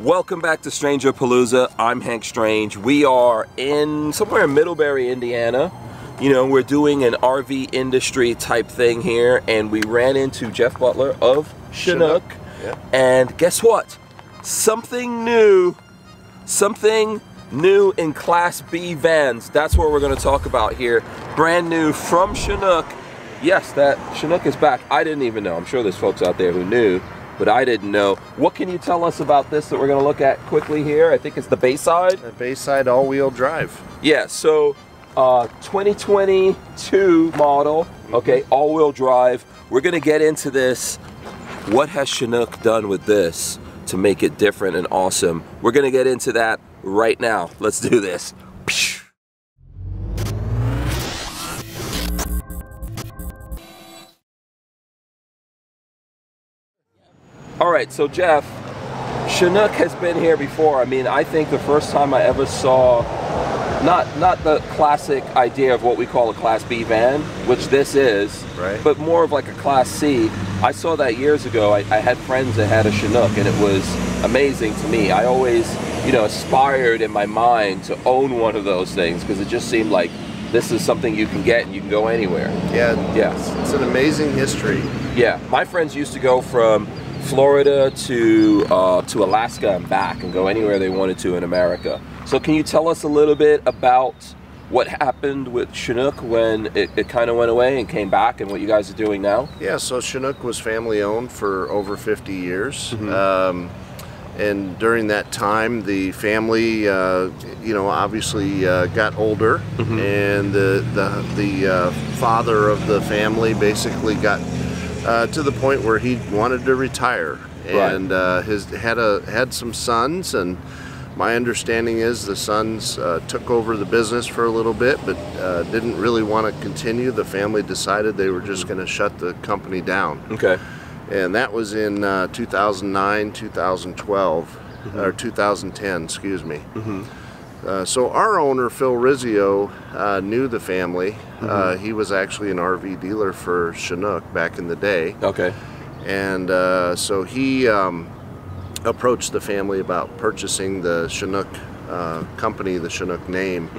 Welcome back to Stranger Palooza. I'm Hank Strange. We are in somewhere in Middlebury, Indiana. You know, we're doing an RV industry type thing here, and we ran into Jeff Butler of Chinook. Yeah. And guess what? Something new in Class B vans. That's what we're going to talk about here. Brand new from Chinook. Yes, that Chinook is back. I didn't even know. I'm sure there's folks out there who knew, but I didn't know. What can you tell us about this that we're going to look at quickly here? I think it's the BAYSIDE. The BAYSIDE all-wheel drive. Yeah, so 2022 model, okay, all-wheel drive. We're going to get into this. What has Chinook done with this to make it different and awesome? We're going to get into that right now. Let's do this. All right, so Jeff, Chinook has been here before. I mean, I think the first time I ever saw, not the classic idea of what we call a Class B van, which this is, right, but more of like a Class C. I saw that years ago. I had friends that had a Chinook, and it was amazing to me. I always, you know, aspired in my mind to own one of those things because it just seemed like this is something you can get and you can go anywhere. Yeah, it's an amazing history. Yeah, my friends used to go from Florida to Alaska and back and go anywhere they wanted to in America. So can you tell us a little bit about what happened with Chinook when it kind of went away and came back, and what you guys are doing now? Yeah, so Chinook was family owned for over 50 years. And during that time, the family, you know, obviously got older, and the father of the family basically got to the point where he wanted to retire, and had some sons, and my understanding is the sons took over the business for a little bit, but didn't really want to continue. The family decided they were just going to shut the company down. Okay. And that was in 2009, 2012, or 2010, excuse me. So our owner, Phil Rizzio, knew the family. He was actually an RV dealer for Chinook back in the day. Okay. And so he approached the family about purchasing the Chinook company, the Chinook name.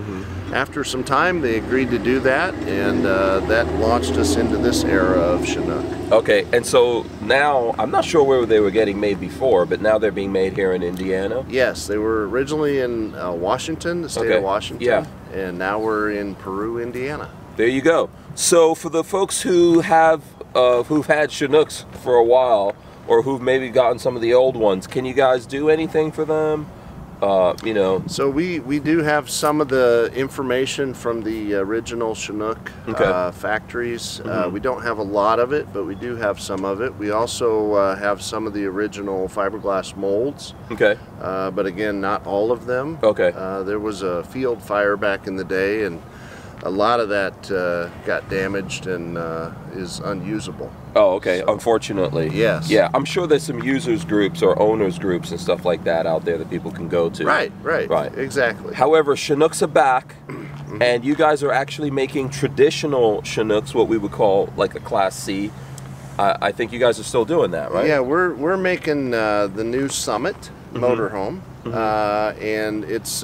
After some time, they agreed to do that, and that launched us into this era of Chinook. Okay, and so now, I'm not sure where they were getting made before, but now they're being made here in Indiana? Yes, they were originally in Washington, the state of Washington, and now we're in Peru, Indiana. There you go. So for the folks who have who've had Chinooks for a while, or who've maybe gotten some of the old ones, can you guys do anything for them? You know, so we do have some of the information from the original Chinook factories. We don't have a lot of it, but we do have some of it. We also have some of the original fiberglass molds. Okay. But again, not all of them. Okay. There was a field fire back in the day, and a lot of that got damaged and is unusable. Oh, okay. So, unfortunately. Yes. Yeah, I'm sure there's some users groups or owners groups and stuff like that out there that people can go to. Right, exactly. However, Chinooks are back, and you guys are actually making traditional Chinooks, what we would call like a Class C. I think you guys are still doing that, right? Yeah, we're making the new Summit motorhome, and it's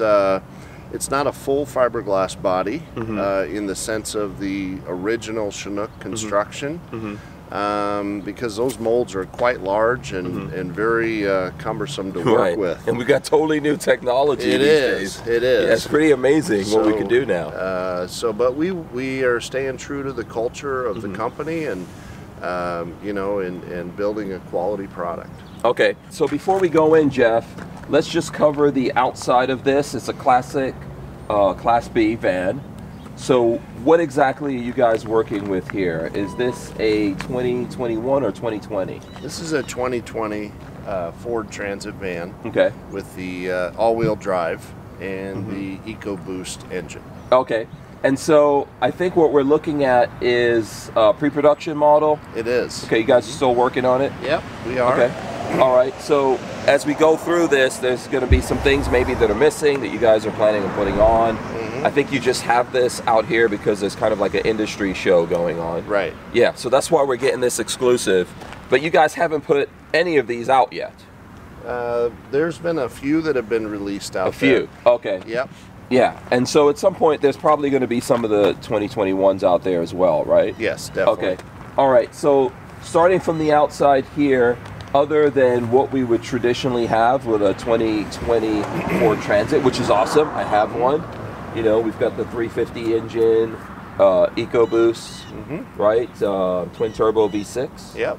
not a full fiberglass body in the sense of the original Chinook construction, because those molds are quite large and very cumbersome to work with. And we got totally new technology these days. It is. Yeah, it's pretty amazing what we can do now. But we are staying true to the culture of the company, and you know, and building a quality product. Okay, so before we go in, Jeff, let's just cover the outside of this. It's a classic Class B van. So what exactly are you guys working with here? Is this a 2021 or 2020? This is a 2020 Ford Transit van. Okay. With the all-wheel drive and the EcoBoost engine. Okay. And so I think what we're looking at is a pre-production model. It is. Okay, you guys are still working on it? Yep, we are. Okay. All right, so as we go through this, there's going to be some things maybe that are missing that you guys are planning on putting on. I think you just have this out here because there's kind of like an industry show going on. Right. Yeah, so that's why we're getting this exclusive. But you guys haven't put any of these out yet. There's been a few that have been released out there. A few, okay. Yep. Yeah, and so at some point there's probably going to be some of the 2021s out there as well, right? Yes, definitely. Okay. All right, so starting from the outside here, other than what we would traditionally have with a 2020 Ford Transit, which is awesome, I have one. You know, we've got the 350 engine, EcoBoost, right? Twin turbo V6. Yep.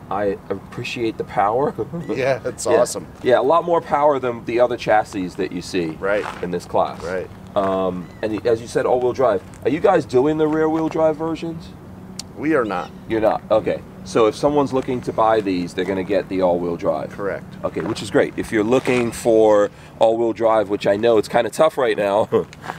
I appreciate the power. Yeah, it's awesome. Yeah, a lot more power than the other chassis that you see in this class. Right. And as you said, all-wheel drive. Are you guys doing the rear-wheel drive versions? We are not. You're not? Okay. So if someone's looking to buy these, they're going to get the all-wheel drive. Correct. Okay, which is great. If you're looking for all-wheel drive, which I know it's kind of tough right now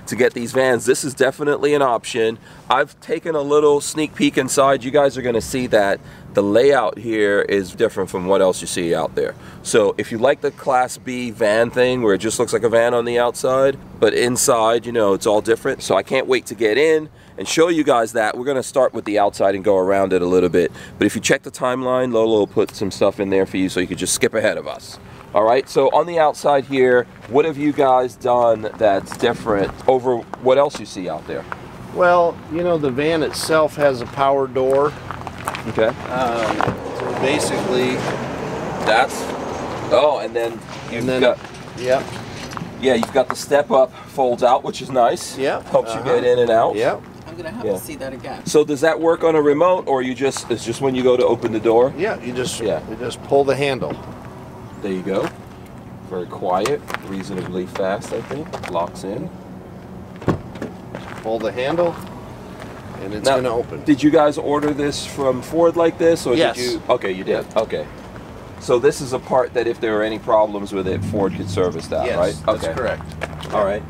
to get these vans, this is definitely an option. I've taken a little sneak peek inside. You guys are going to see that the layout here is different from what else you see out there. So if you like the Class B van thing where it just looks like a van on the outside, but inside, you know, it's all different. So I can't wait to get in and show you guys that. We're going to start with the outside and go around it a little bit. But if you check the timeline, Lolo will put some stuff in there for you so you can just skip ahead of us. All right, so on the outside here, what have you guys done that's different over what else you see out there? Well, you know, the van itself has a power door. Okay. So basically, that's, oh, and then you've got, yep. Yeah, you've got the step up, folds out, which is nice. Yeah. Helps you get in and out. Yep. I'm gonna have to see that again. So does that work on a remote, or you just, it's just when you go to open the door? Yeah, you just pull the handle. There you go. Very quiet, reasonably fast, I think. Locks in. Pull the handle, and it's going to open. Did you guys order this from Ford like this, or yes. did you? Okay, you did. Yeah. Okay. So this is a part that if there are any problems with it, Ford could service that, yes, right? That's okay. correct. All right.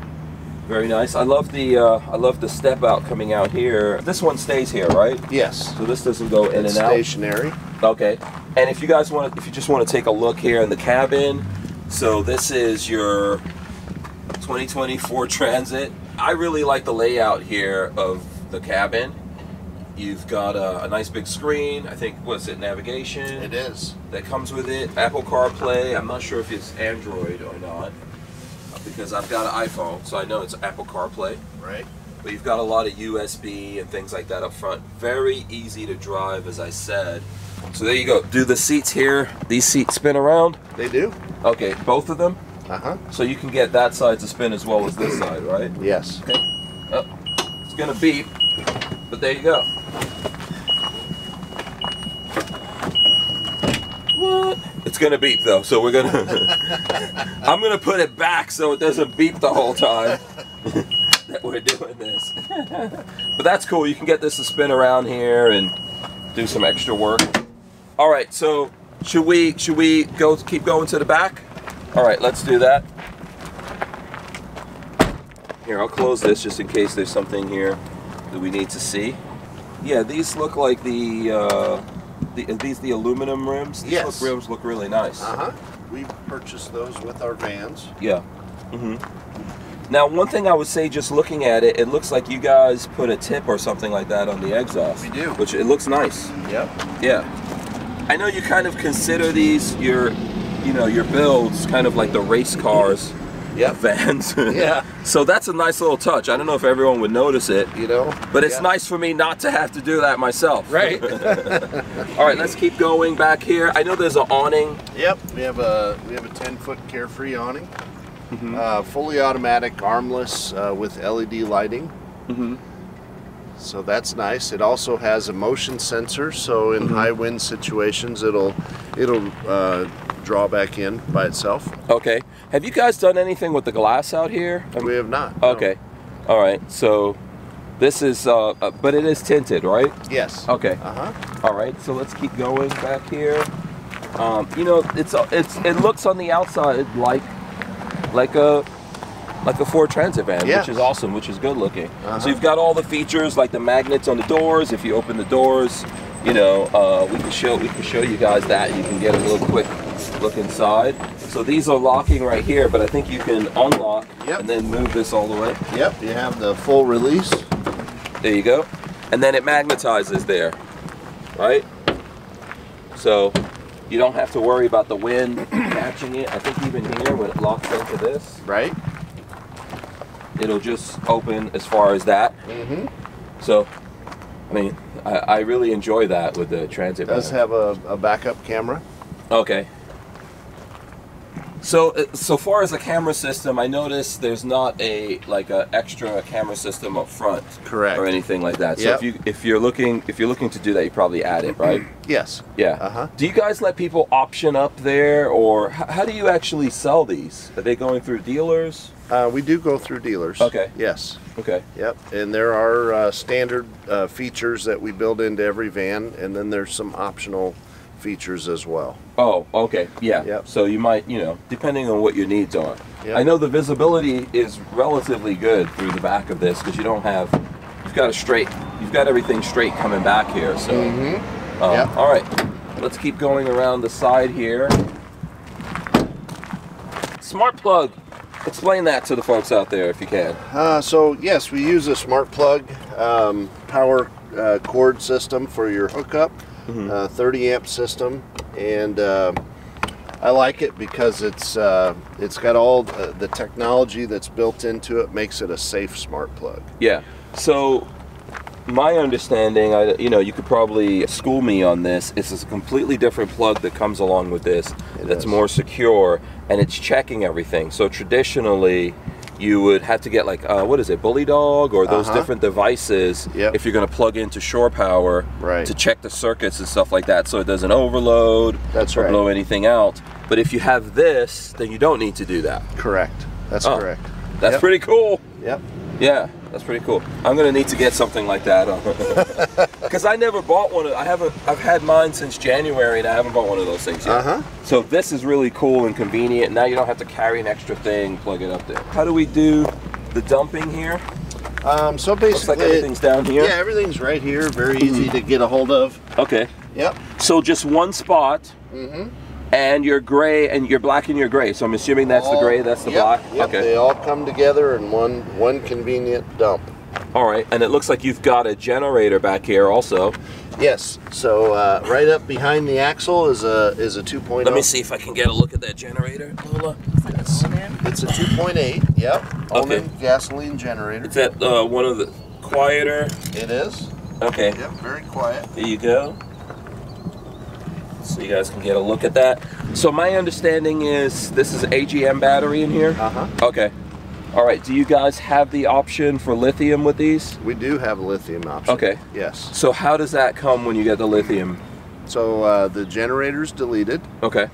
Very nice. I love the step out coming out here. This one stays here, right? Yes. So this doesn't go in and out. Stationary. Okay. And if you guys want, if you just want to take a look here in the cabin, so this is your 2020 Ford Transit. I really like the layout here of the cabin. You've got a nice big screen. I think, what's it, navigation? It is. That comes with it. Apple CarPlay. I'm not sure if it's Android or not, because I've got an iPhone, so I know it's Apple CarPlay. Right. But you've got a lot of USB and things like that up front. Very easy to drive, as I said. So there you go. Do the seats here, these seats spin around? They do. Okay, both of them? Uh-huh. So you can get that side to spin as well as this side, right? Yes. Okay. Oh, it's gonna beep, but there you go. What? It's gonna beep though, so we're gonna I'm gonna put it back so it doesn't beep the whole time that we're doing this. But that's cool. You can get this to spin around here and do some extra work. All right, so should we keep going to the back? All right, let's do that. Here, I'll close this just in case there's something here that we need to see. Yeah, these look like the aluminum rims. These rims look really nice. Uh-huh. We purchased those with our vans. Yeah. Mm-hmm. Now, one thing I would say, just looking at it, it looks like you guys put a tip or something like that on the exhaust. We do. Which, it looks nice. Yep. Yeah. I know you kind of consider these your builds kind of like the race cars. Vans. Yeah. So that's a nice little touch. I don't know if everyone would notice it. You know. But it's nice for me not to have to do that myself. Right. All right, let's keep going back here. I know there's an awning. Yep. We have a 10-foot Carefree awning. Mm-hmm. Fully automatic, armless, with LED lighting. Mm-hmm. So that's nice. It also has a motion sensor, so in high wind situations, it'll draw back in by itself. Okay. Have you guys done anything with the glass out here? We have not. Okay. No. All right. So this is, but it is tinted, right? Yes. Okay. Uh-huh. All right. So let's keep going back here. You know, it looks on the outside like a Ford Transit van, which is awesome, which is good looking. So you've got all the features like the magnets on the doors. If you open the doors, you know, we can show you guys that. You can get a little quick look inside. So these are locking right here, but I think you can unlock and then move this all the way. Yep, you have the full release. There you go. And then it magnetizes there, right? So you don't have to worry about the wind. attaching it. I think even here when it locks into this, Right. it'll just open as far as that. Mm-hmm. So, I mean, I really enjoy that with the transit It does van. have a backup camera. Okay. So far as a camera system, I noticed there's not a extra camera system up front, Correct. or anything like that. So Yep. if you're looking to do that, you probably add it, right? Yes. Yeah. Uh-huh. Do you guys let people option up there, or how do you actually sell these? Are they going through dealers? We do go through dealers. Okay. Yes. Okay. Yep. And there are standard features that we build into every van, and then there's some optional features as well. Oh, okay. Yeah. Yep. So you might, depending on what your needs are. Yep. I know the visibility is relatively good through the back of this because you've got everything straight coming back here. So, Yep. all right, let's keep going around the side here. Smart plug. Explain that to the folks out there if you can. So yes, we use a smart plug power cord system for your hookup, 30 amp system, and I like it because it's got all the technology that's built into it, makes it a safe smart plug. Yeah. So my understanding, you could probably school me on this. It's a completely different plug that comes along with this. That's more secure, and it's checking everything. So traditionally, you would have to get what is it, Bully Dog, or those different devices if you're going to plug into shore power to check the circuits and stuff like that, so it doesn't overload or blow anything out. But if you have this, then you don't need to do that. Correct. That's correct. That's pretty cool. Yep. Yeah, that's pretty cool. I'm gonna need to get something like that because I never bought one. I've had mine since January, and I haven't bought one of those things yet. So this is really cool and convenient. Now you don't have to carry an extra thing, plug it up there. How do we do the dumping here? So basically, looks like everything's down here. Yeah, everything's right here. Very easy to get a hold of. Okay. Yep. So just one spot. And your gray and your black and your gray. So I'm assuming that's the gray, that's the black. Yep. Okay. They all come together in one convenient dump. All right, and it looks like you've got a generator back here also. Yes. So right up behind the axle is a 2.0. Let me see if I can get a look at that generator, Lola. It's a 2.8. Yep. Onan gasoline generator. Is that one of the quieter? It is. Okay. Yep. Very quiet. There you go. So you guys can get a look at that. So my understanding is this is AGM battery in here? Okay. All right, do you guys have the option for lithium with these? We do have a lithium option. Okay. Yes. So how does that come when you get the lithium? So the generator's deleted. Okay.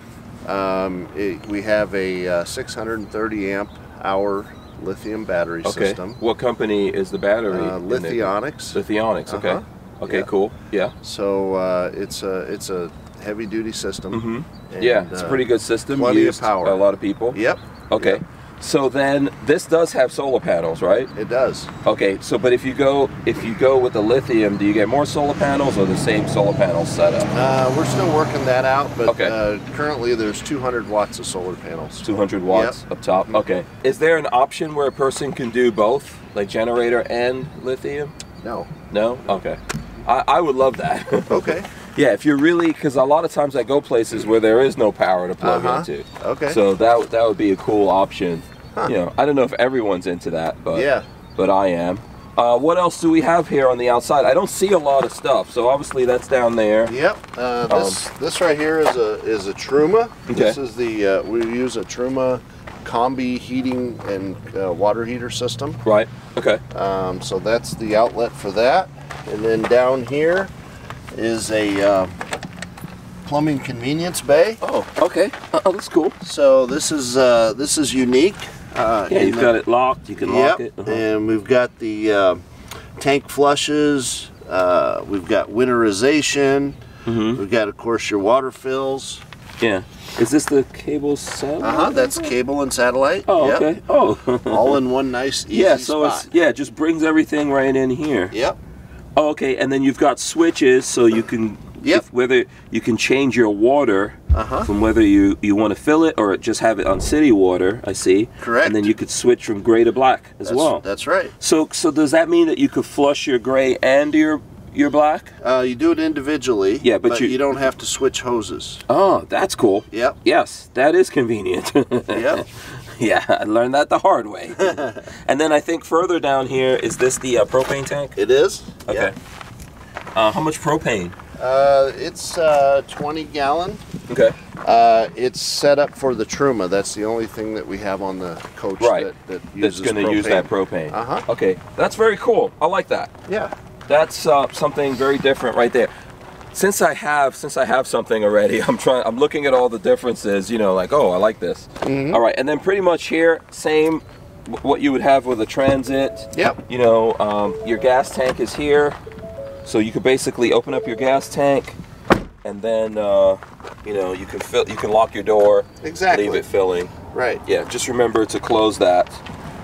We have a 630 amp hour lithium battery system. What company is the battery? Lithionics. Lithionics, okay. Okay, cool. Yeah. So it's a heavy duty system. And, yeah, it's a pretty good system. Plenty used of power. By a lot of people. Yep. Okay. Yep. So then this does have solar panels, right? It does. Okay, so but if you go with the lithium, do you get more solar panels or the same solar panel setup? We're still working that out, but currently there's 200 watts of solar panels. 200 watts up top. Okay. Is there an option where a person can do both, like generator and lithium? No. No? Okay. I would love that. Okay. Yeah, if you're really, because a lot of times I go places where there is no power to plug into. Okay. So that would be a cool option. You know, I don't know if everyone's into that, but I am. What else do we have here on the outside? I don't see a lot of stuff, so obviously that's down there. Yep. This right here is a Truma. Okay. This is the we use a Truma combi heating and water heater system. Right. Okay. So that's the outlet for that, and then down here is a plumbing convenience bay. Oh, okay. Oh, that's cool. So this is unique. Yeah, you've got it locked. You can lock it. And we've got the tank flushes. We've got winterization. We've got, of course, your water fills. Yeah. Is this the cable satellite? That's cable and satellite. Oh, okay. Oh. All in one nice, easy spot. It just brings everything right in here. Yep. Oh, okay. And then you've got switches, so you can whether you can change your water from whether you want to fill it or just have it on city water. I see. Correct. And then you could switch from gray to black as well. That's right. So does that mean that you could flush your gray and your your black? You do it individually. Yeah, but you don't have to switch hoses. Oh, that's cool. Yep. Yes, that is convenient. Yep. Yeah, I learned that the hard way. And then I think further down here, is this the propane tank? It is. Okay. Yep. How much propane? It's 20 gallon. Okay. It's set up for the Truma. That's the only thing that we have on the coach Right. that That's uses going to use that propane. Uh-huh. Okay, that's very cool. I like that. Yeah. That's something very different right there. Since I have something already, I'm looking at all the differences, you know, like, oh, I like this. Mm-hmm. All right, and then pretty much here, same what you would have with a Transit. Yep. You know, your gas tank is here, so you could basically open up your gas tank, and then you know, you can lock your door. Exactly. Leave it filling. Right. Yeah, just remember to close that,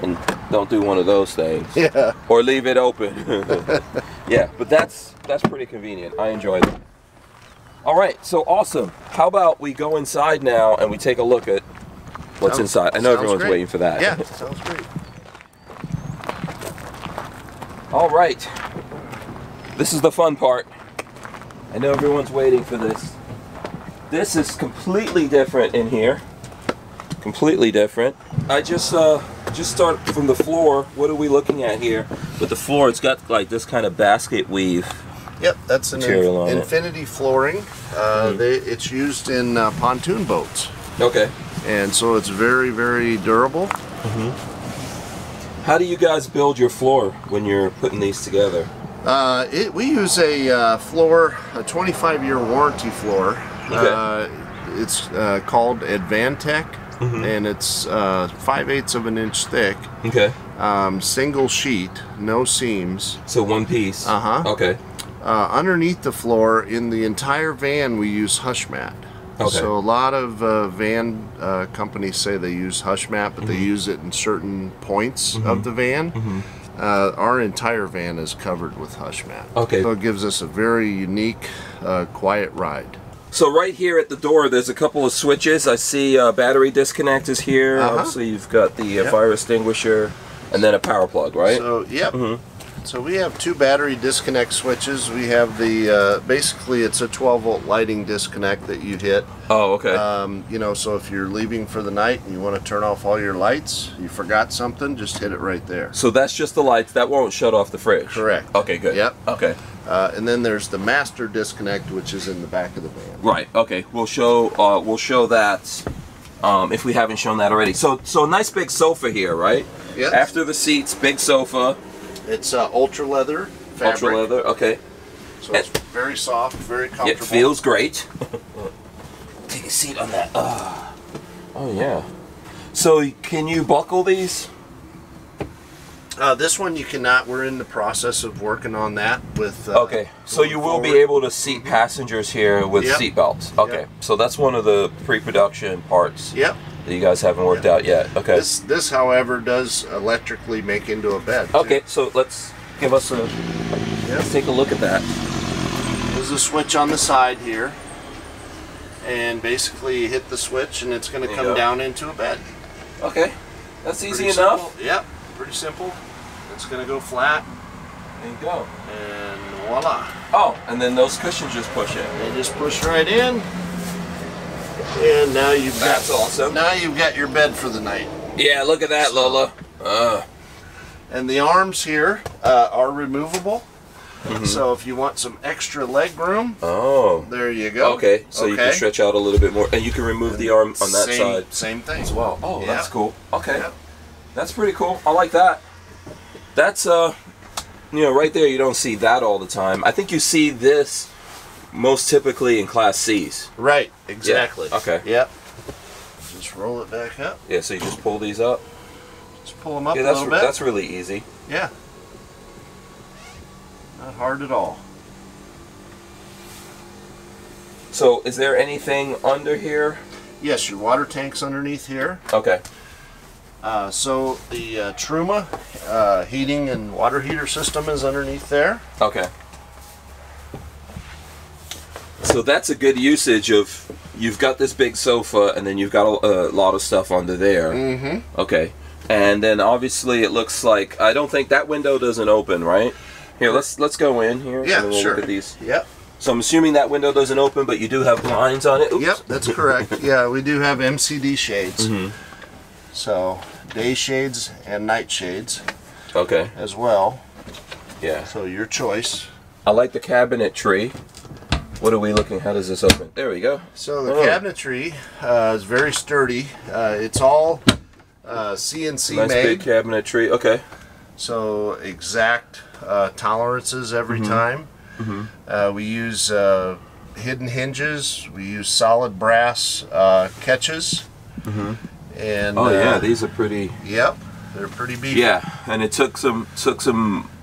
and don't do one of those things. Yeah. Or leave it open. Yeah, but that's pretty convenient. I enjoy that. All right, so awesome. How about we go inside now and we take a look at what's inside? I know everyone's great. waiting for that. Yeah, sounds great. All right. This is the fun part. I know everyone's waiting for this. This is completely different in here. Completely different. I just start from the floor. What are we looking at here? With the floor, it's got like this kind of basket weave. Yep, that's an Material on it. infinity flooring. It's used in pontoon boats. Okay. And so it's very, very durable. How do you guys build your floor when you're putting these together? We use a floor, a 25-year warranty floor. Okay. It's called Advantech, and it's 5/8 of an inch thick. Okay. Single sheet, no seams. So one piece. Uh-huh. Okay. Underneath the floor, in the entire van, we use hush mat. Okay. So a lot of van companies say they use hush mat, but they use it in certain points of the van. Our entire van is covered with hush mat. Okay. So it gives us a very unique, quiet ride. So right here at the door, there's a couple of switches. I see battery disconnect is here. Obviously, you've got the fire extinguisher, and then a power plug, right? So, yep. So we have two battery disconnect switches. We have the, basically it's a 12-volt lighting disconnect that you hit. Oh, okay. You know, so if you're leaving for the night and you want to turn off all your lights, you forgot something, just hit it right there. So that's just the lights. That won't shut off the fridge. Correct. Okay, good. Yep. Okay. And then there's the master disconnect, which is in the back of the van. Right. Okay. We'll show that if we haven't shown that already. So a nice big sofa here, right? Yes. After the seats, big sofa. It's ultra leather fabric. Ultra leather. Okay. So it's very soft, very comfortable. It feels great. Take a seat on that. Oh yeah. So can you buckle these? This one you cannot. We're in the process of working on that with. Okay, so you will be able to seat passengers here with seat belts. Okay, so that's one of the pre-production parts. Yep. That you guys haven't worked out yet. Okay. This, however, does electrically make into a bed. Okay, so let's take a look at that. There's a switch on the side here, and basically you hit the switch, and it's going to come down into a bed. Okay, that's easy Pretty enough. Simple. Yep, pretty simple. It's going to go flat. There you go. And voila. Oh, and then those cushions just push in. They just push right in. And now That's awesome. Now you've got your bed for the night. Yeah, look at that, Lola. And the arms here are removable. So if you want some extra leg room, there you go. Okay, so you can stretch out a little bit more, and you can remove the arm on that side. Same thing as well. Oh, that's cool. Okay, that's pretty cool. I like that. That's you know, right there. You don't see that all the time. I think you see this most typically in Class C's. Right. Exactly. Yeah. Okay. Yep. Just roll it back up. Yeah. So you just pull these up. Just pull them up a that's little bit. That's really easy. Yeah. Not hard at all. So is there anything under here? Yes, your water tank's underneath here. Okay. So the Truma heating and water heater system is underneath there. Okay. So that's a good usage of, you've got this big sofa and then you've got a lot of stuff under there. Okay. And then obviously it looks like, I don't think that window doesn't open, right? Here, let's go in here. Yeah, and then we'll sure. Look at these. Yep. So I'm assuming that window doesn't open, but you do have blinds on it. Oops. Yep, that's correct. Yeah, we do have MCD shades. So day shades and night shades. Okay. As well. Yeah. So your choice. I like the cabinetry. What are we looking? How does this open? There we go. So the cabinetry is very sturdy. It's all CNC nice made. Big cabinetry. Okay. So exact tolerances every time. We use hidden hinges. We use solid brass catches. And yeah, these are pretty. Yep, they're pretty beefy. Yeah, and it took some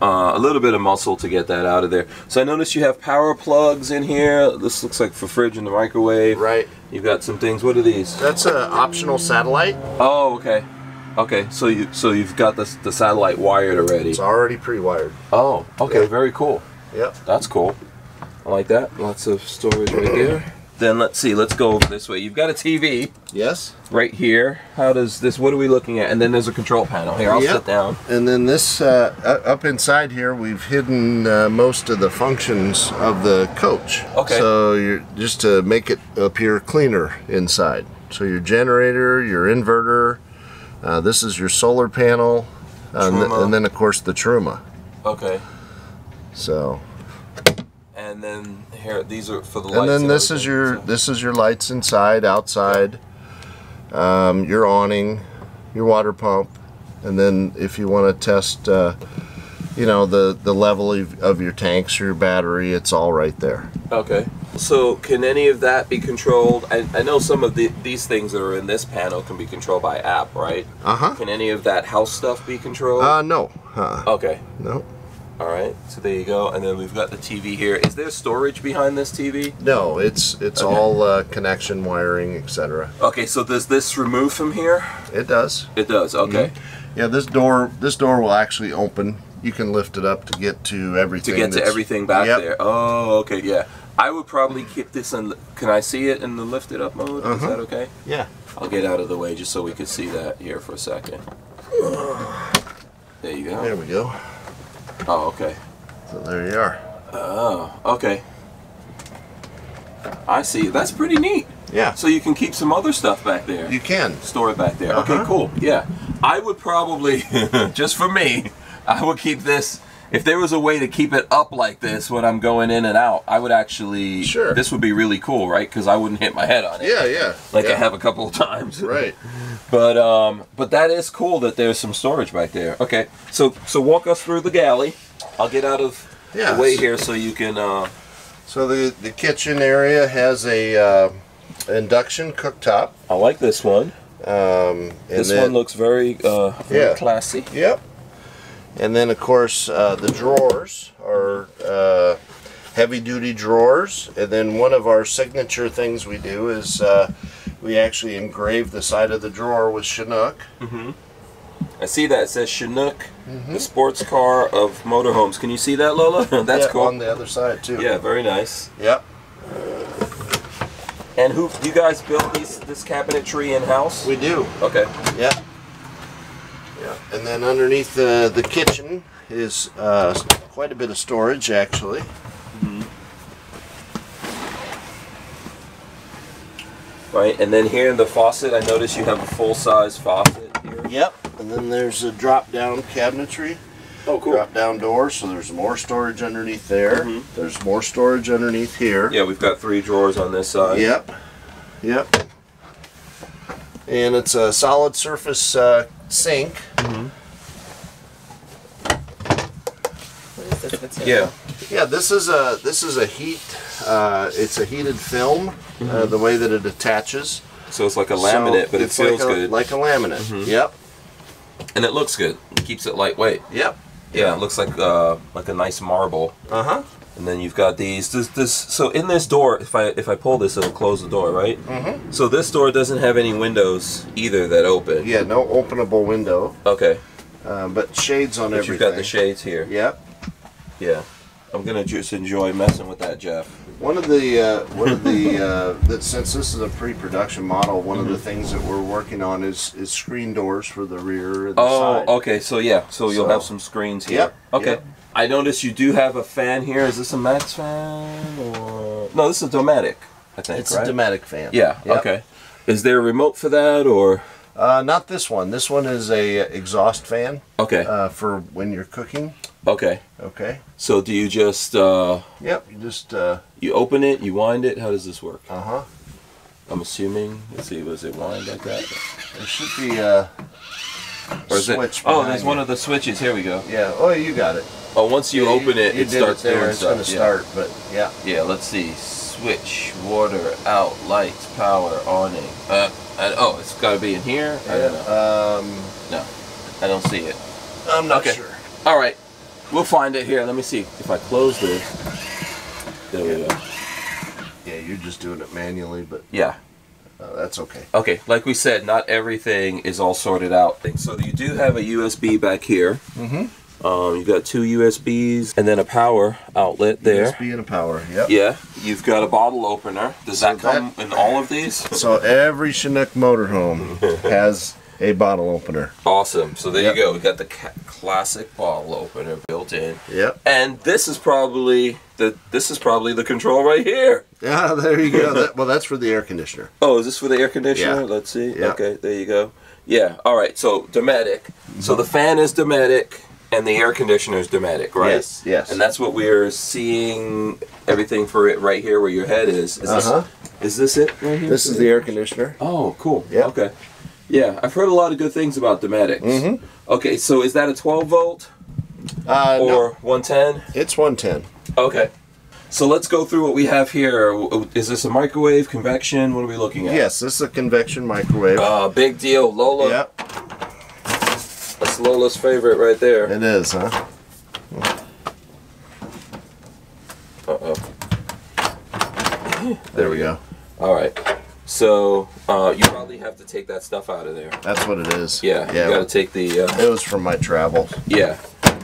a little bit of muscle to get that out of there. So I noticed you have power plugs in here. This looks like for fridge and the microwave. Right. You've got some things. What are these? That's an optional satellite. Oh, okay. Okay, so you've got the satellite wired already. It's already pre-wired. Oh, okay, Yeah. very cool. Yep. That's cool. I like that. Lots of storage right there. Then let's see. Let's go over this way. You've got a TV. Yes. Right here. How does this? What are we looking at? And then there's a control panel. Here, I'll sit down. And then this up inside here, we've hidden most of the functions of the coach. Okay. So you're just to make it appear cleaner inside. So your generator, your inverter. This is your solar panel, and then of course the Truma. Okay. So. And then here, these are for the lights. And then this is your lights inside, outside, your awning, your water pump, and then if you want to test, you know, the level of your tanks or your battery, it's all right there. Okay. So can any of that be controlled? I know some of these things that are in this panel can be controlled by app, right? Can any of that house stuff be controlled? No. Okay. No. All right, so there you go, and then we've got the TV here. Is there storage behind this TV? No, it's all connection, wiring, etc. Okay, so does this remove from here? It does. It does. Okay. Yeah, this door will actually open. You can lift it up to get to everything. To get to everything back there. Oh, okay, yeah. I would probably keep this in. Can I see it in the lifted up mode? Is that okay? Yeah. I'll get out of the way just so we can see that here for a second. There you go. There we go. Oh, okay. So there you are. Oh, okay. I see. That's pretty neat. Yeah. So you can keep some other stuff back there. You can. Store it back there. Okay, cool. Yeah. I would probably, just for me, I would keep this. If there was a way to keep it up like this when I'm going in and out, I would actually. Sure. This would be really cool, right? Because I wouldn't hit my head on it. Yeah, yeah. Like I have a couple of times. Right. But that is cool that there's some storage back there. Okay. So walk us through the galley. I'll get out of the way here so you can. So the kitchen area has a induction cooktop. I like this one. This one looks very classy. Yep. And then of course the drawers are heavy-duty drawers. And then one of our signature things we do is we actually engrave the side of the drawer with Chinook. I see that. It says Chinook, the sports car of motorhomes. Can you see that, Lola? That's cool. On the other side too. Yeah, very nice. Yep. And you guys built this cabinetry in-house? We do. Okay. Yeah. Yeah. And then underneath the kitchen is quite a bit of storage, actually. Right, and then here in the faucet, I notice you have a full-size faucet here. Yep. And then there's a drop-down cabinetry. Oh, cool. Drop-down door, so there's more storage underneath there. There's more storage underneath here. Yeah, we've got 3 drawers on this side. Yep. Yep. And it's a solid surface sink. What is this material? Yeah. Yeah, this is a heat. It's a heated film. The way that it attaches. So it's like a laminate, but it feels good. Like a laminate. Yep. And it looks good. It keeps it lightweight. Yep. Yeah, it looks like a nice marble. And then you've got these. So in this door, if I pull this, it'll close the door, right? So this door doesn't have any windows either that open. Yeah, no openable window. Okay. But shades on everything. You've got the shades here. Yep. Yeah. I'm gonna just enjoy messing with that, Jeff. One of the since this is a pre-production model, one of the things that we're working on is screen doors for the rear and the side. Okay. So yeah. So you'll have some screens here. Yep. Okay. Yep. I notice you do have a fan here. Is this a Max fan or no? This is a Dometic, I think. It's right? a Dometic fan. Yeah. Yep. Okay. Is there a remote for that or? Not this one. This one is a exhaust fan. Okay. For when you're cooking. Okay. Okay. So do you just? Yep. You just. You open it. You wind it. How does this work? I'm assuming. Let's see. Was it wind like that? There should be or is switch. Oh, there's one of the switches. Here we go. Yeah. Oh, you got it. Oh, once you open it, it starts there. doing It's stuff. going to start, but yeah. Yeah. Let's see. Switch, water, out, lights, power, awning. Oh, it's got to be in here. I don't know. No, I don't see it. I'm not sure. All right, we'll find it here. Let me see if I close this. There we go. Yeah, you're just doing it manually, but yeah, that's okay. Okay, like we said, not everything is all sorted out. So you do have a USB back here. You've got 2 USBs and then a power outlet there. USB and a power, yep. Yeah, you've got a bottle opener. Does that come in all of these? So every Chinook motorhome has a bottle opener. Awesome. So there you go. We got the classic bottle opener built in. Yep. And this is probably the control right here. Yeah, there you go. Well, that's for the air conditioner. Oh, is this for the air conditioner? Yeah. Let's see. Yep. Okay, there you go. Yeah. All right. So Dometic. So the fan is Dometic. And the air conditioner is Dometic, right? Yes, yes. And that's what we're seeing, everything for it right here where your head is. Is this it right here? This is the air conditioner. Oh, cool. Yeah. Okay. Yeah, I've heard a lot of good things about Dometics. Okay, so is that a 12 volt? Or No. 110? It's 110. Okay. So let's go through what we have here. Is this a microwave, convection? What are we looking at? Yes, this is a convection microwave. Big deal. Lola. Yep. That's Lola's favorite right there. It is, huh? Uh-oh. There we go. All right. So you probably have to take that stuff out of there. That's what it is. Yeah. You got to take the... It was from my travels. Yeah.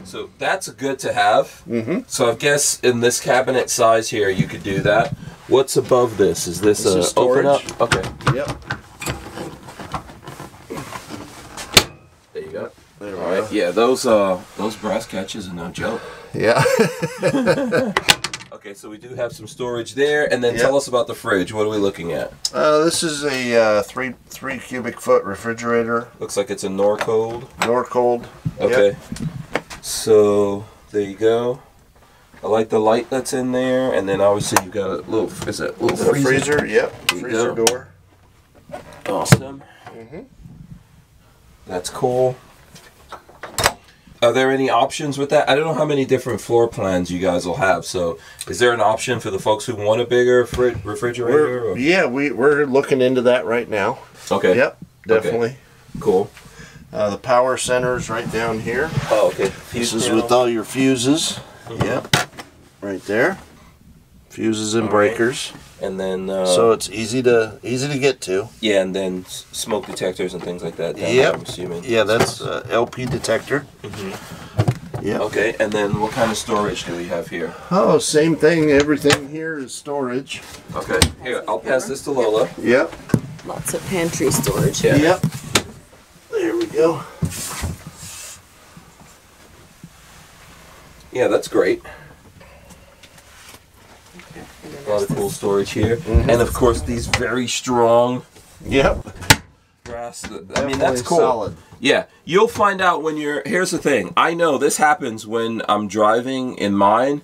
So that's good to have. So I guess in this cabinet size here, you could do that. What's above this? Is this a storage. open up? Okay. Yep. There you go. There we All right. go. Yeah, those brass catches are no joke. Yeah. Okay, so we do have some storage there, and then tell us about the fridge. What are we looking at? This is a three cubic foot refrigerator. Looks like it's a Norcold. Norcold. Okay. Yep. So there you go. I like the light that's in there, and then obviously you got a little. Is that a little freezer? Yep. There you Freezer go. door. Awesome. That's cool. Are there any options with that? I don't know how many different floor plans you guys will have. So, is there an option for the folks who want a bigger refrigerator? Yeah, we're looking into that right now. Okay. Yep, definitely. Okay. Cool. The power center's right down here. Oh, okay. This is with all your fuses. Yep, right there. Fuses and breakers. And then so it's easy to get to. Yeah, and then smoke detectors and things like that. Yep. I'm assuming. Yeah, that's LP detector. Yep. Okay, and then what kind of storage do we have here? Oh, same thing. Everything here is storage. Okay. Here, I'll pass this to Lola. Yep. Lots of pantry storage. Yeah. Yep. There we go. Yeah, that's great. A lot of cool storage here, and of course these very strong brass. I mean, that's cool. Solid. Yeah, you'll find out when you're. Here's the thing. I know this happens when I'm driving in mine,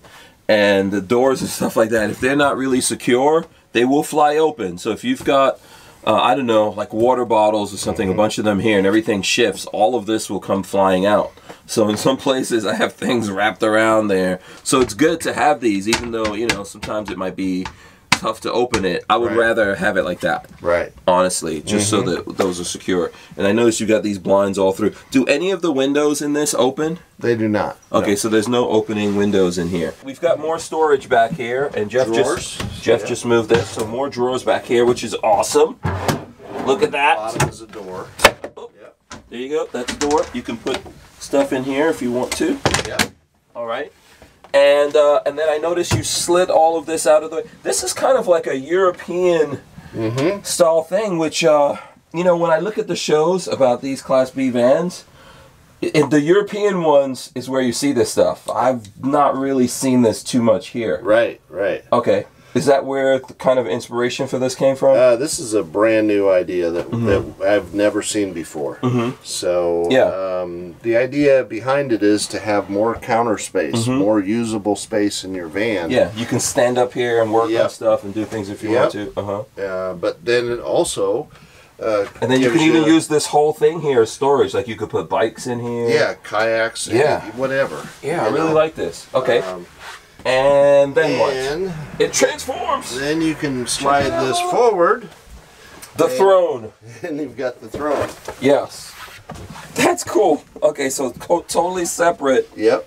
and the doors and stuff like that. If they're not really secure, they will fly open. So if you've got, I don't know, like water bottles or something, a bunch of them here, and everything shifts, all of this will come flying out. So in some places I have things wrapped around there. So it's good to have these, even though, you know, sometimes it might be tough to open it. I would rather have it like that. Right. Honestly, just so that those are secure. And I noticed you got these blinds all through. Do any of the windows in this open? They do not. Okay, no. So there's no opening windows in here. We've got more storage back here, and Jeff just moved this, so more drawers back here, which is awesome. Look at that. Bottom is a door. Oh, there you go. That's a door. You can put stuff in here if you want to. Yeah. All right. And then I noticed you slid all of this out of the way. This is kind of like a European style thing, which, you know, when I look at the shows about these Class B vans, In the European ones is where you see this stuff. I've not really seen this too much here. Right, right. Okay. Is that where the kind of inspiration for this came from? This is a brand new idea that I've never seen before. So the idea behind it is to have more counter space, more usable space in your van. Yeah, you can stand up here and work on stuff and do things if you want to. But then it also... and then you can even use this whole thing here as storage. Like you could put bikes in here. Yeah, kayaks, whatever. Yeah, I really like this. Okay. And then what? It transforms. Then you can slide this forward. The throne. And you've got the throne. Yes. That's cool. Okay, so totally separate. Yep.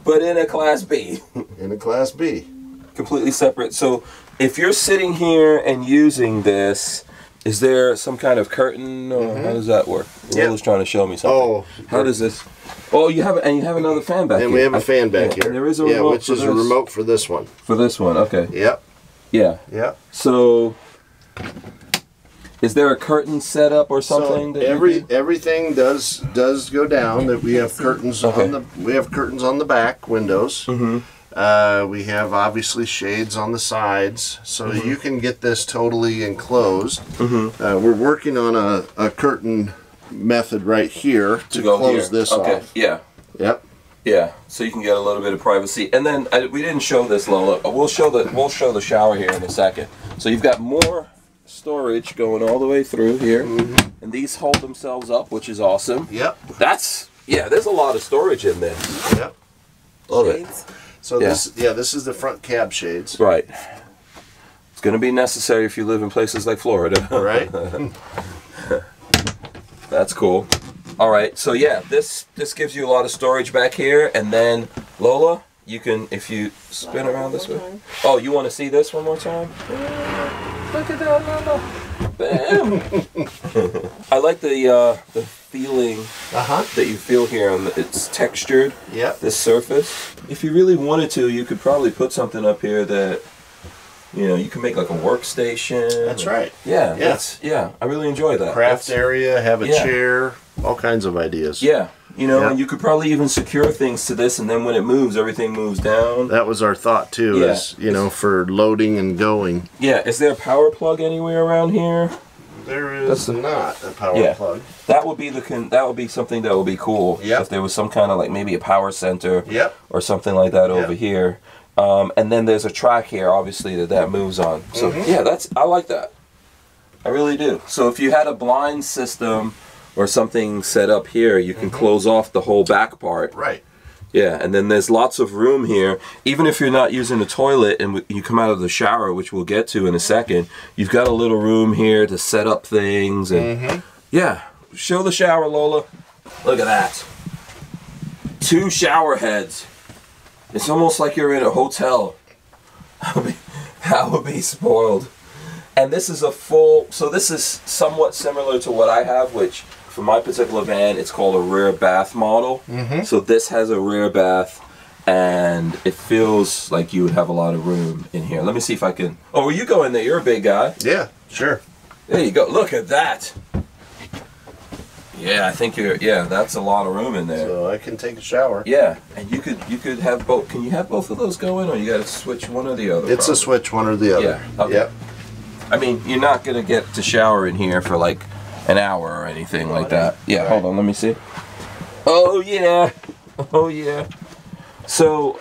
But in a Class B. In a Class B. Completely separate. So if you're sitting here and using this, is there some kind of curtain or how does that work? Lola's trying to show me something. Oh. How does this... Oh, you have another fan back here. And we have a fan back here. And there is a remote which is a remote for this one. For this one, okay. Yep. Yeah. Yep. So, is there a curtain set up or something? So everything does go down. That we have curtains on the back windows. We have obviously shades on the sides, so you can get this totally enclosed. We're working on a curtain method right here to close this off. Yeah. Yep. Yeah. So you can get a little bit of privacy, and then we didn't show this, Lola. We'll show the shower here in a second. So you've got more storage going all the way through here, and these hold themselves up, which is awesome. Yep. There's a lot of storage in this. Yep. Love it. So this is the front cab shades. Right. It's going to be necessary if you live in places like Florida. Right. That's cool. All right, so yeah, this gives you a lot of storage back here, and then Lola, you can, if you spin around this way. Oh, you want to see this one more time? Look at that, Lola. Bam. I like the feeling that you feel here. It's textured. Yep. This surface. If you really wanted to, you could probably put something up here that. You know, you can make like a workstation. That's right. Yeah. I really enjoy that. Craft area, have a chair, all kinds of ideas. Yeah. You know, and you could probably even secure things to this, and then when it moves, everything moves down. That was our thought too, is, you know, for loading and going. Yeah. Is there a power plug anywhere around here? There is not a power plug. That would be something that would be cool. If there was some kind of like maybe a power center. Or something like that over here. And then there's a track here, obviously, that moves on. So yeah, I like that. I really do. So if you had a blind system or something set up here, you can close off the whole back part. Right. Yeah, and then there's lots of room here. Even if you're not using a toilet and you come out of the shower, which we'll get to in a second, you've got a little room here to set up things. And yeah, show the shower, Lola. Look at that. 2 shower heads. It's almost like you're in a hotel. I would be spoiled. And this is a full, so this is somewhat similar to what I have, which for my particular van, it's called a rear bath model. So this has a rear bath, and it feels like you would have a lot of room in here. Let me see if I can, oh, well, you go in there, you're a big guy. Yeah, sure. There you go, look at that. Yeah, I think that's a lot of room in there. So I can take a shower. Yeah, and you could have both. Can you have both of those going, or you got to switch one or the other? It's a switch, one or the other. Yeah. Okay. Yep. I mean, you're not gonna get to shower in here for like an hour or anything like that. Yeah. Hold on, let me see. Oh yeah. Oh yeah. So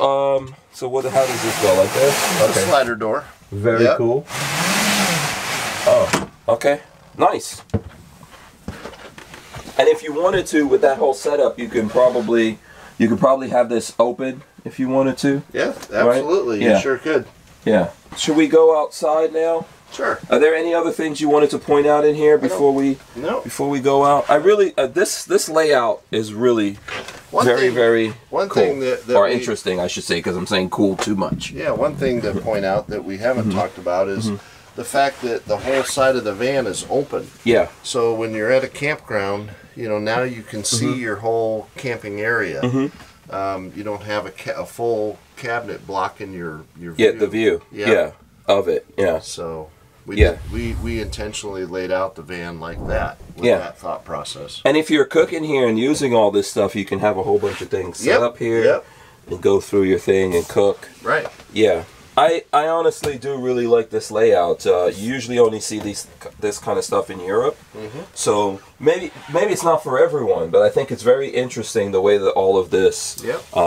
what? How does this go? Like this? Okay. Slider door. Very cool. Oh. Okay. Nice. And if you wanted to, with that whole setup, you could probably have this open if you wanted to. Yeah, absolutely. Right? You sure could. Yeah. Should we go outside now? Sure. Are there any other things you wanted to point out in here before we go out? I really this layout is really very cool. Thing that interesting, I should say, because I'm saying cool too much. Yeah. One thing to point out that we haven't talked about is. The fact that the whole side of the van is open. Yeah. So when you're at a campground, you know, now you can see your whole camping area. You don't have a full cabinet blocking your view. Yeah, the view. Yeah. Of it. Yeah. So We intentionally laid out the van like that with that thought process. And if you're cooking here and using all this stuff, you can have a whole bunch of things set up here and go through your thing and cook. Right. Yeah. I honestly do really like this layout. You usually only see this kind of stuff in Europe, so maybe it's not for everyone, but I think it's very interesting the way that all of this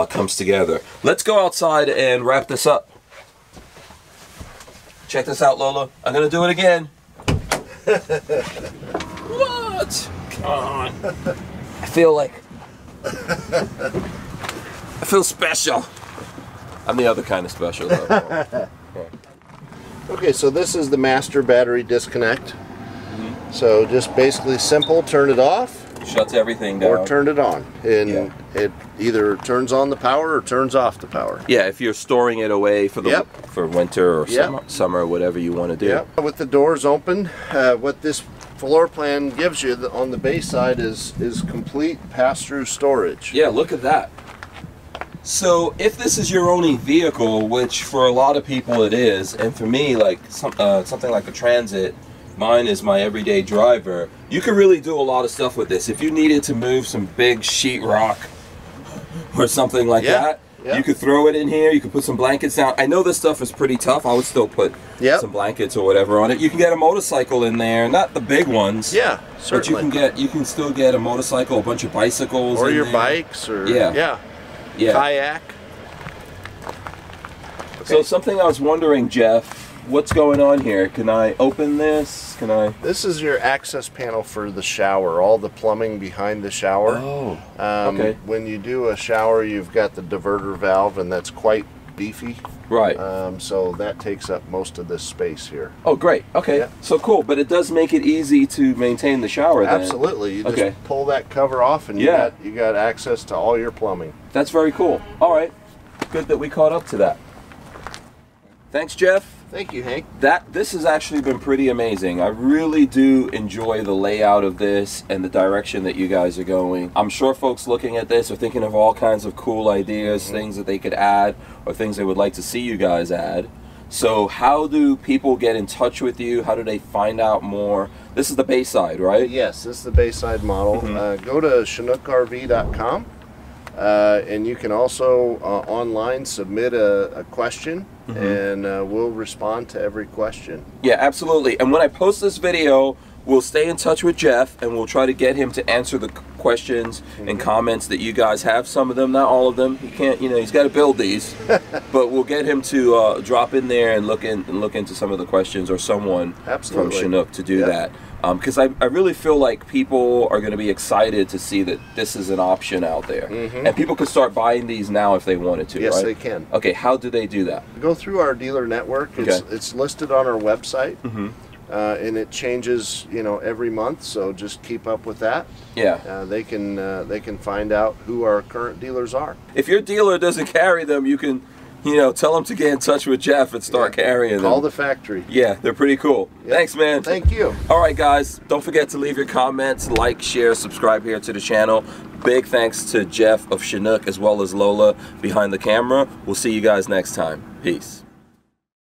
comes together. Let's go outside and wrap this up. Check this out, Lola. I'm gonna do it again. What? Come on. I feel special. I'm the other kind of special, though. Okay, so this is the master battery disconnect. So just basically simple, turn it off. Shuts everything down. Or turn it on. And it either turns on the power or turns off the power. Yeah, if you're storing it away for the for winter or summer, whatever you want to do. With the doors open, what this floor plan gives you on the Bayside is complete pass-through storage. Yeah, look at that. So if this is your only vehicle, which for a lot of people it is, and for me, like something like a Transit, mine is my everyday driver, you can really do a lot of stuff with this. If you needed to move some big sheetrock or something like that, you could throw it in here, you could put some blankets down. I know this stuff is pretty tough. I would still put some blankets or whatever on it. You can get a motorcycle in there, not the big ones. Yeah, certainly. But you can still get a motorcycle, a bunch of bicycles or in your there. Bikes or kayak. Okay. So something I was wondering, Jeff, what's going on here? Can I open this? Can I? This is your access panel for the shower, all the plumbing behind the shower. Oh, okay. When you do a shower, you've got the diverter valve, and that's quite beefy. Right. So that takes up most of this space here. Oh, great. Okay. Yeah. So cool. But it does make it easy to maintain the shower then. Absolutely. You just pull that cover off and you got access to all your plumbing. That's very cool. All right. Good that we caught up to that. Thanks, Jeff. Thank you, Hank. This has actually been pretty amazing. I really do enjoy the layout of this and the direction that you guys are going. I'm sure folks looking at this are thinking of all kinds of cool ideas, things that they could add, or things they would like to see you guys add. So how do people get in touch with you? How do they find out more? This is the Bayside, right? Yes, this is the Bayside model. Go to ChinookRV.com. And you can also online submit a question, and we'll respond to every question. Yeah, absolutely. And when I post this video, we'll stay in touch with Jeff, and we'll try to get him to answer the questions and comments that you guys have. Some of them, not all of them. He can't, he's got to build these. But we'll get him to drop in there and look into some of the questions, or someone from Chinook to do that. Because I really feel like people are going to be excited to see that this is an option out there. And people can start buying these now if they wanted to, yes, right? they can. Okay, how do they do that? Go through our dealer network. It's listed on our website. And it changes, every month, so just keep up with that. Yeah. They can find out who our current dealers are. If your dealer doesn't carry them, you can tell them to get in touch with Jeff and start carrying them. Call the factory. Yeah, they're pretty cool. Thanks, man. Thank you. All right, guys, don't forget to leave your comments, like, share, subscribe here to the channel. Big thanks to Jeff of Chinook as well as Lola behind the camera. We'll see you guys next time. Peace.